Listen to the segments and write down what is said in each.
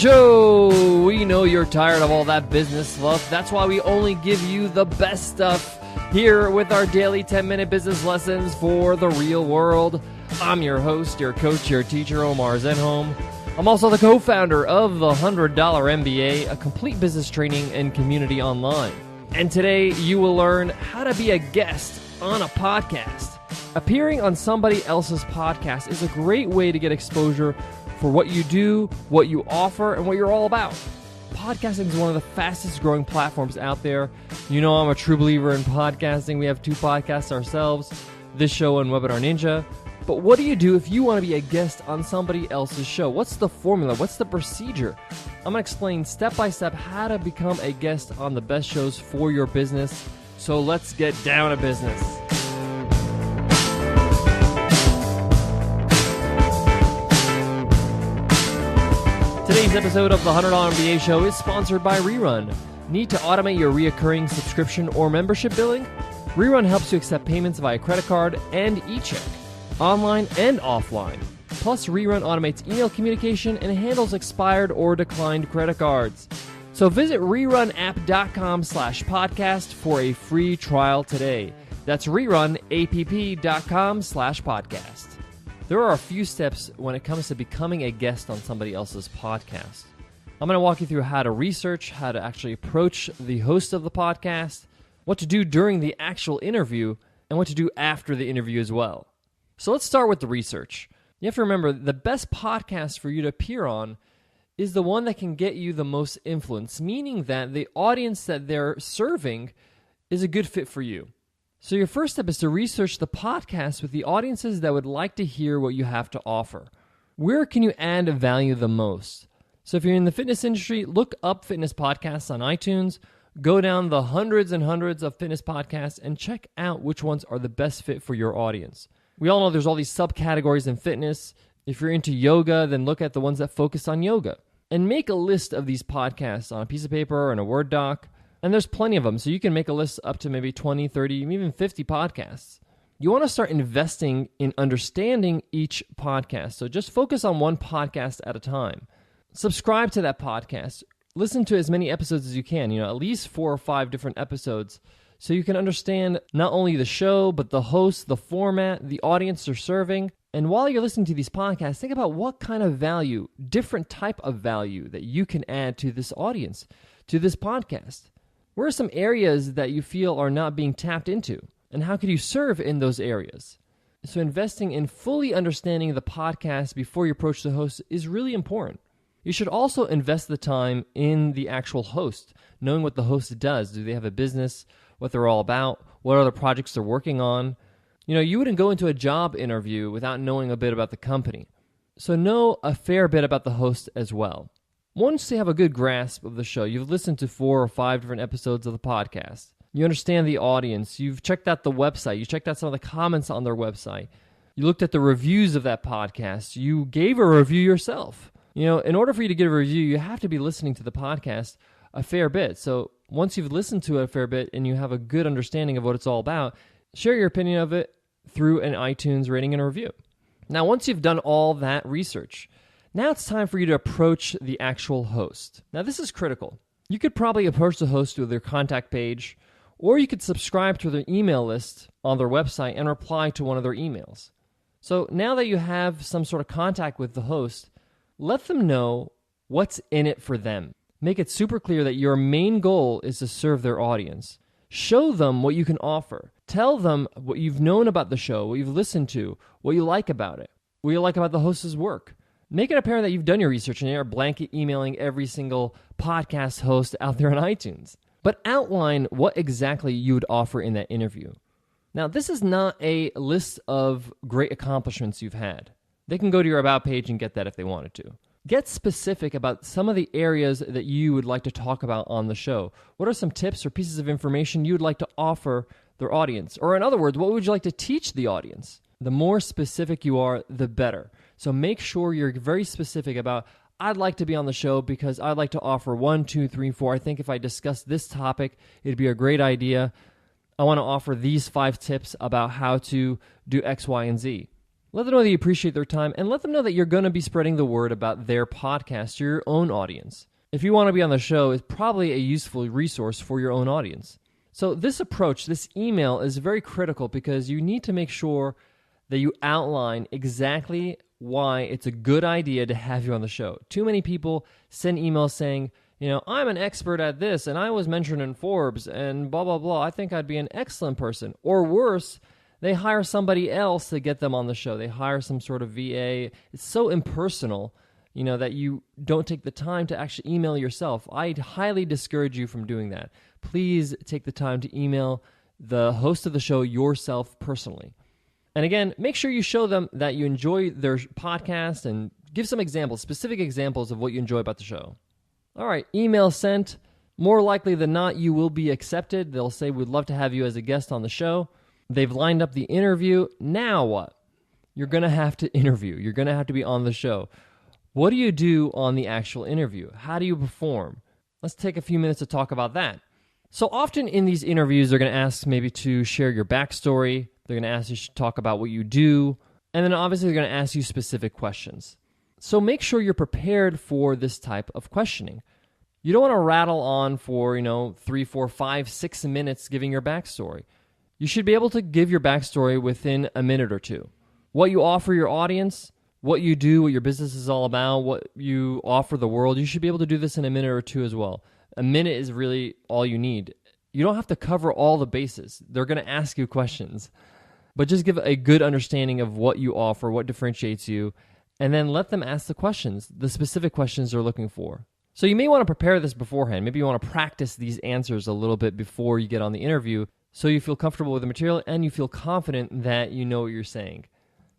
Show! We know you're tired of all that business fluff. That's why we only give you the best stuff here with our daily 10-minute business lessons for the real world. I'm your host, your coach, your teacher, Omar Zenhom. I'm also the co-founder of the $100 MBA, a complete business training and community online. And today you will learn how to be a guest on a podcast. Appearing on somebody else's podcast is a great way to get exposure for what you do, what you offer, and what you're all about. Podcasting is one of the fastest growing platforms out there. You know I'm a true believer in podcasting. We have 2 podcasts ourselves, this show and Webinar Ninja. But what do you do if you want to be a guest on somebody else's show? What's the formula? What's the procedure? I'm going to explain step by step how to become a guest on the best shows for your business. So let's get down to business. Today's episode of the $100 MBA Show is sponsored by Rerun. Need to automate your recurring subscription or membership billing? Rerun helps you accept payments via credit card and e-check, online and offline. Plus, Rerun automates email communication and handles expired or declined credit cards. So visit rerunapp.com/podcast for a free trial today. That's rerunapp.com/podcast. There are a few steps when it comes to becoming a guest on somebody else's podcast. I'm going to walk you through how to research, how to actually approach the host of the podcast, what to do during the actual interview, and what to do after the interview as well. So let's start with the research. You have to remember the best podcast for you to appear on is the one that can get you the most influence, meaning that the audience that they're serving is a good fit for you. So your first step is to research the podcast with the audiences that would like to hear what you have to offer. Where can you add value the most? So if you're in the fitness industry, look up fitness podcasts on iTunes, go down the hundreds and hundreds of fitness podcasts and check out which ones are the best fit for your audience. We all know there's all these subcategories in fitness. If you're into yoga, then look at the ones that focus on yoga. And make a list of these podcasts on a piece of paper or in a Word doc. And there's plenty of them, so you can make a list up to maybe 20, 30, even 50 podcasts. You want to start investing in understanding each podcast. So just focus on one podcast at a time. Subscribe to that podcast. Listen to as many episodes as you can, at least 4 or 5 different episodes, so you can understand not only the show, but the host, the format, the audience they're serving. And while you're listening to these podcasts, think about what kind of value, different type of value that you can add to this audience, to this podcast. Where are some areas that you feel are not being tapped into? And how could you serve in those areas? So investing in fully understanding the podcast before you approach the host is really important. You should also invest the time in the actual host, knowing what the host does. Do they have a business, what they're all about, what other projects they're working on? You wouldn't go into a job interview without knowing a bit about the company. So know a fair bit about the host as well. Once you have a good grasp of the show, you've listened to 4 or 5 different episodes of the podcast, you understand the audience, you've checked out the website, you checked out some of the comments on their website, you looked at the reviews of that podcast, you gave a review yourself. In order for you to get a review, you have to be listening to the podcast a fair bit. So once you've listened to it a fair bit and you have a good understanding of what it's all about, share your opinion of it through an iTunes rating and review. Now, once you've done all that research, now it's time for you to approach the actual host. Now, this is critical. You could probably approach the host with their contact page, or you could subscribe to their email list on their website and reply to one of their emails. So now that you have some sort of contact with the host, let them know what's in it for them. Make it super clear that your main goal is to serve their audience. Show them what you can offer. Tell them what you've known about the show, what you've listened to, what you like about it, what you like about the host's work. Make it apparent that you've done your research and you're blanket emailing every single podcast host out there on iTunes. But outline what exactly you would offer in that interview. Now, this is not a list of great accomplishments you've had. They can go to your About page and get that if they wanted to. Get specific about some of the areas that you would like to talk about on the show. What are some tips or pieces of information you would like to offer their audience? Or in other words, what would you like to teach the audience? The more specific you are, the better. So make sure you're very specific about, I'd like to be on the show because I'd like to offer 1, 2, 3, 4. I think if I discuss this topic, it'd be a great idea. I want to offer these 5 tips about how to do X, Y, and Z. Let them know that you appreciate their time, and let them know that you're going to be spreading the word about their podcast to your own audience. If you want to be on the show, it's probably a useful resource for your own audience. So this approach, this email, is very critical because you need to make sure that you outline exactly why it's a good idea to have you on the show. Too many people send emails saying, I'm an expert at this, and I was mentioned in Forbes, and blah, blah, blah. I think I'd be an excellent person. Or worse, they hire somebody else to get them on the show. They hire some sort of VA. It's so impersonal, that you don't take the time to actually email yourself. I'd highly discourage you from doing that. Please take the time to email the host of the show yourself personally. And again, make sure you show them that you enjoy their podcast and give some examples, specific examples of what you enjoy about the show. All right, email sent. More likely than not, you will be accepted. They'll say, we'd love to have you as a guest on the show. They've lined up the interview. Now what? You're going to have to interview. You're going to have to be on the show. What do you do on the actual interview? How do you perform? Let's take a few minutes to talk about that. So often in these interviews, they're going to ask maybe to share your backstory. They're going to ask you to talk about what you do. And then obviously they're going to ask you specific questions. So make sure you're prepared for this type of questioning. You don't want to rattle on for, 3, 4, 5, 6 minutes giving your backstory. You should be able to give your backstory within a minute or two. What you offer your audience, what you do, what your business is all about, what you offer the world, you should be able to do this in a minute or two as well. A minute is really all you need. You don't have to cover all the bases. They're going to ask you questions. But just give a good understanding of what you offer, what differentiates you, and then let them ask the questions, the specific questions they're looking for. So you may want to prepare this beforehand. Maybe you want to practice these answers a little bit before you get on the interview so you feel comfortable with the material and you feel confident that you know what you're saying.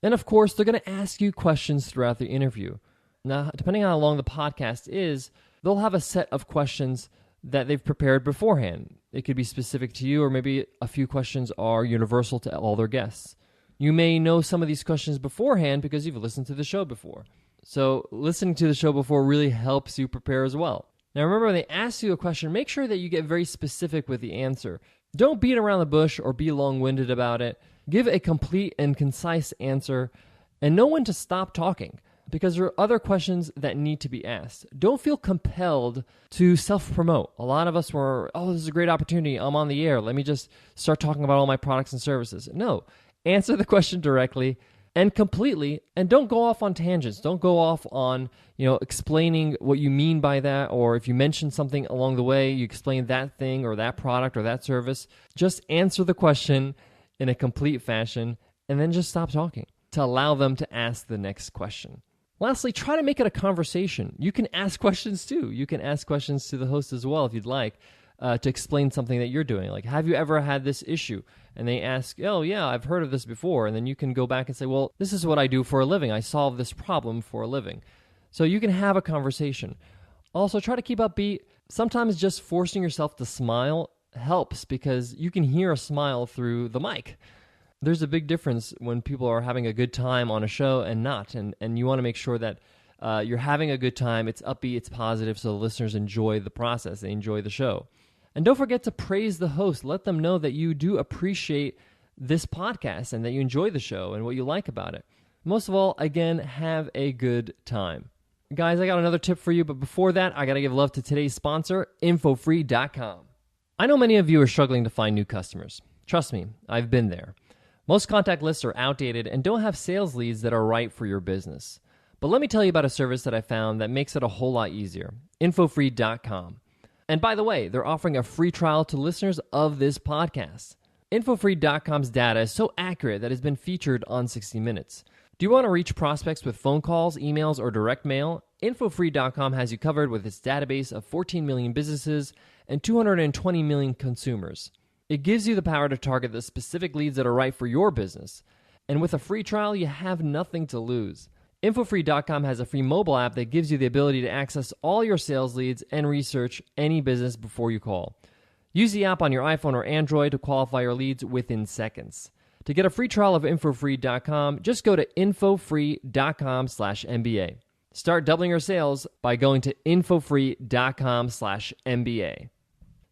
And of course, they're going to ask you questions throughout the interview. Now, depending on how long the podcast is, they'll have a set of questions that they've prepared beforehand. It could be specific to you, or maybe a few questions are universal to all their guests. You may know some of these questions beforehand because you've listened to the show before. So listening to the show before really helps you prepare as well. Now remember, when they ask you a question, make sure that you get very specific with the answer. Don't beat around the bush or be long-winded about it. Give a complete and concise answer, and know when to stop talking, because there are other questions that need to be asked. Don't feel compelled to self-promote. A lot of us were, this is a great opportunity. I'm on the air. Let me just start talking about all my products and services. No. Answer the question directly and completely, and don't go off on tangents. Don't go off on, explaining what you mean by that, or if you mention something along the way, you explain that thing or that product or that service. Just answer the question in a complete fashion, and then just stop talking to allow them to ask the next question. Lastly, try to make it a conversation. You can ask questions too. You can ask questions to the host as well if you'd like, to explain something that you're doing. Like, have you ever had this issue? And they ask, oh yeah, I've heard of this before. And then you can go back and say, well, this is what I do for a living. I solve this problem for a living. So you can have a conversation. Also, try to keep upbeat. Sometimes just forcing yourself to smile helps, because you can hear a smile through the mic. There's a big difference when people are having a good time on a show and not. And you want to make sure that you're having a good time, it's upbeat, it's positive, so the listeners enjoy the process, they enjoy the show. And don't forget to praise the host. Let them know that you do appreciate this podcast and that you enjoy the show and what you like about it. Most of all, again, have a good time. Guys, I got another tip for you, but before that, I got to give love to today's sponsor, InfoFree.com. I know many of you are struggling to find new customers. Trust me, I've been there. Most contact lists are outdated and don't have sales leads that are right for your business. But let me tell you about a service that I found that makes it a whole lot easier, InfoFree.com. And by the way, they're offering a free trial to listeners of this podcast. InfoFree.com's data is so accurate that it's been featured on 60 Minutes. Do you want to reach prospects with phone calls, emails, or direct mail? InfoFree.com has you covered with its database of 14 million businesses and 220 million consumers. It gives you the power to target the specific leads that are right for your business. And with a free trial, you have nothing to lose. InfoFree.com has a free mobile app that gives you the ability to access all your sales leads and research any business before you call. Use the app on your iPhone or Android to qualify your leads within seconds. To get a free trial of InfoFree.com, just go to InfoFree.com/MBA. Start doubling your sales by going to InfoFree.com/MBA.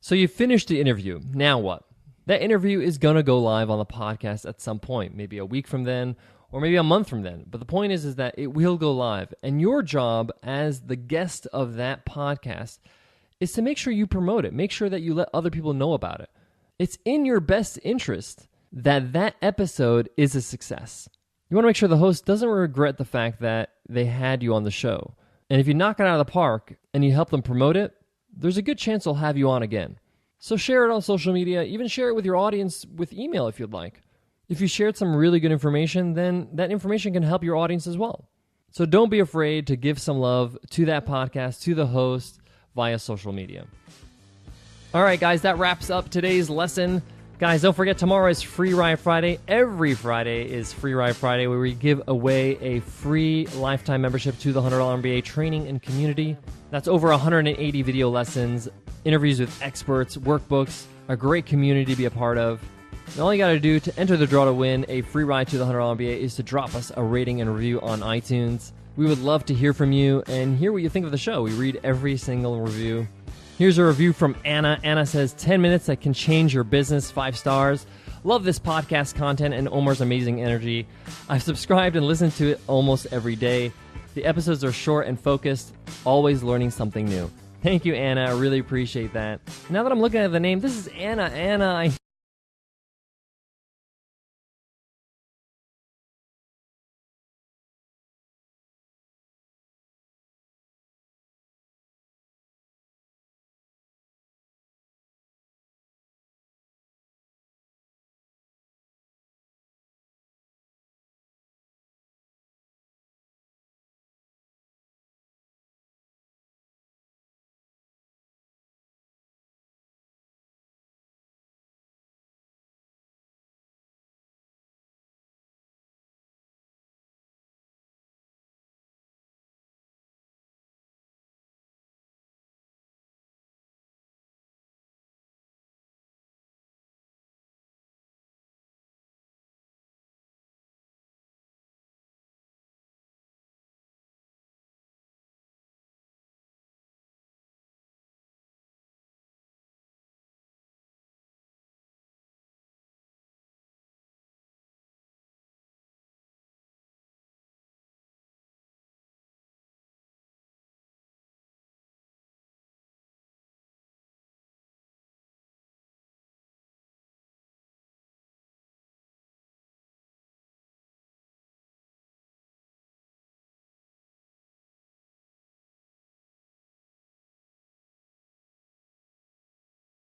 So you finished the interview. Now what? That interview is going to go live on the podcast at some point, maybe a week from then, or maybe a month from then. But the point is that it will go live. And your job as the guest of that podcast is to make sure you promote it. Make sure that you let other people know about it. It's in your best interest that that episode is a success. You want to make sure the host doesn't regret the fact that they had you on the show. And if you knock it out of the park and you help them promote it, there's a good chance they'll have you on again. So share it on social media, even share it with your audience with email if you'd like. If you shared some really good information, then that information can help your audience as well. So don't be afraid to give some love to that podcast, to the host via social media. All right, guys, that wraps up today's lesson. Guys, don't forget, tomorrow is Free Ride Friday. Every Friday is Free Ride Friday, where we give away a free lifetime membership to the $100 MBA Training and Community. That's over 180 video lessons, interviews with experts, workbooks, a great community to be a part of. And all you got to do to enter the draw to win a free ride to the $100 MBA is to drop us a rating and review on iTunes. We would love to hear from you and hear what you think of the show. We read every single review. Here's a review from Anna. Anna says, 10 minutes that can change your business, 5 stars. Love this podcast content and Omar's amazing energy. I've subscribed and listened to it almost every day. The episodes are short and focused, always learning something new. Thank you, Anna. I really appreciate that. Now that I'm looking at the name, this is Anna. Anna,